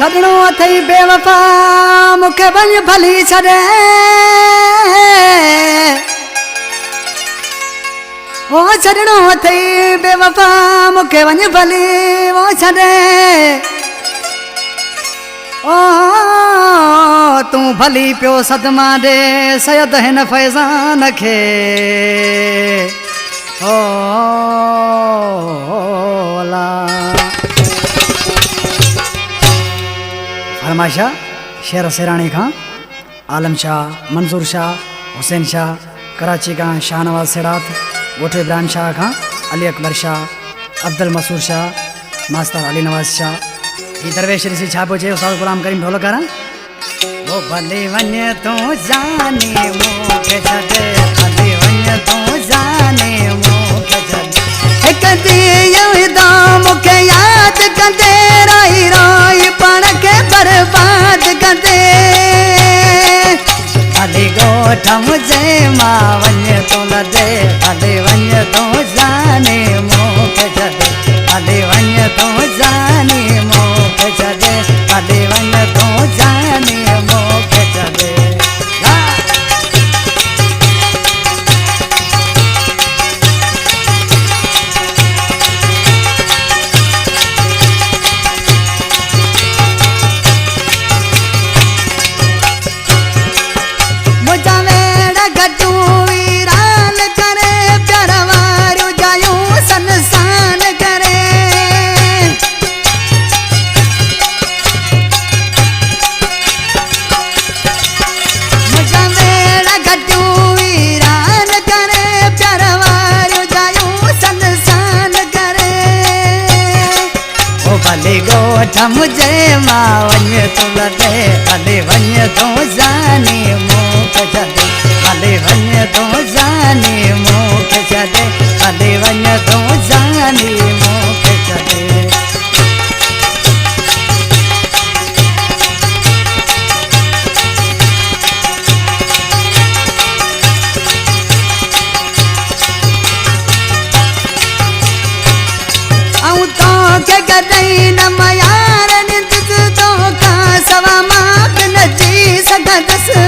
छड़नो अथई बेवफा मुखे वञ भली छड़े ओ छड़नो अथई बेवफा मुखे वञ भली वो छड़े ओ तू भली पियो सदमा दे सयद हिन फैज़ान खे ओ फरमाइशा शेर सिरानी खां आलम शाह, मंजूर शाह, हुसैन शाह, कराची खां शाहनवाज सिरात, गोठे इब्राहिम शाह खां अली अकबर शाह, अब्दुल मसूर शाह, मास्टर अली नवाज शाह। ये दरवेश ऋषि छा पियो चए उस्ताद गुलाम करीम ढोलकारा वो भले वञ तूं जाने मूंखे छॾे भले वञ तूं जाने मूंखे छॾे हिकु ॾींहुं ईंदो मूंखे यादि कंदे रोई रोई पाण खे बर्बाद कंदे भले ॻोठ मुंहिंजे मां वञ तूं लॾे भले वञ तूं जाने मूंखे छॾे भले वञ तूं जाने मूंखे छॾे भले वञ तूं जाने मूंखे छॾे मुंहिंजा वेड़ गॾूं वीरान करे प्यार वारियूं जायूं संसान करे मुंहिंजा वेड़ गॾूं वीरान करे प्यार वारियूं जायूं संसान करे ओ भले ॻोठ मुंहिंजे मां वञ तूं लॾे भले वञ तूं जाने मूंखे छॾे भले वञ तूं जाने मूंखे छॾे भले वञ तूं जाने मूंखे छॾे ऐं तोखे कॾहिं न मयार ॾिंदुसि तोखां सवा मां बि न जी सघंदसि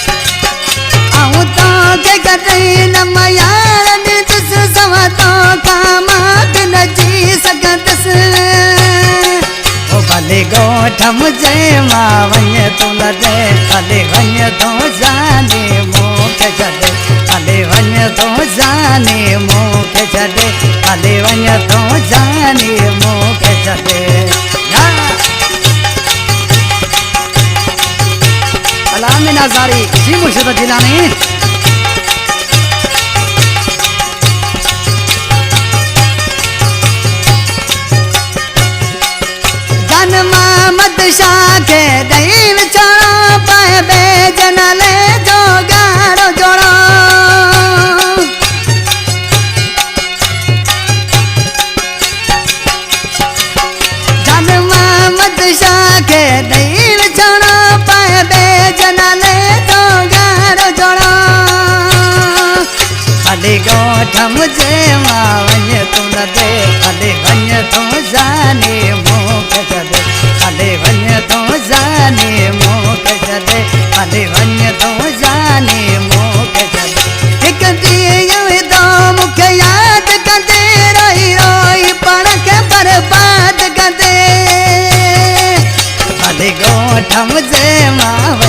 ऐं तोखे कॾहिं न मयार ॾिंदुसि सवा तोखां मां बि न जी सघंदसि ओ भले ॻोठ मुंहिंजे मां वञ तूं लॾे भले वञ तूं जाने मूंखे छॾे भले वञ तूं जाने मूंखे छॾे भले वञ तूं जाने मूंखे छॾे अलामीन हज़ारी जी मुर्शिद जिलानी जन मोहम्मद शाह खे ॾेई विछोड़ो पाए बेजन ले जो गारो जोड़ो जन मोहम्मद शाह खे ॾेई विछोड़ो पाए बेजन ले जो गारो जोड़ो भले ॻोठ मुंहिंजे मां वञ तूं लॾे भले वञ तूं जाने मूंखे छॾे भले वञ तूं जाने मूंखे छॾे भले वञ तूं जाने मूंखे छॾे हिकु ॾींहुं ईंदो मूंखे यादि कंदे रोई रोई पाण खे बर्बाद कंदे भले ॻोठ मुंहिंजे मां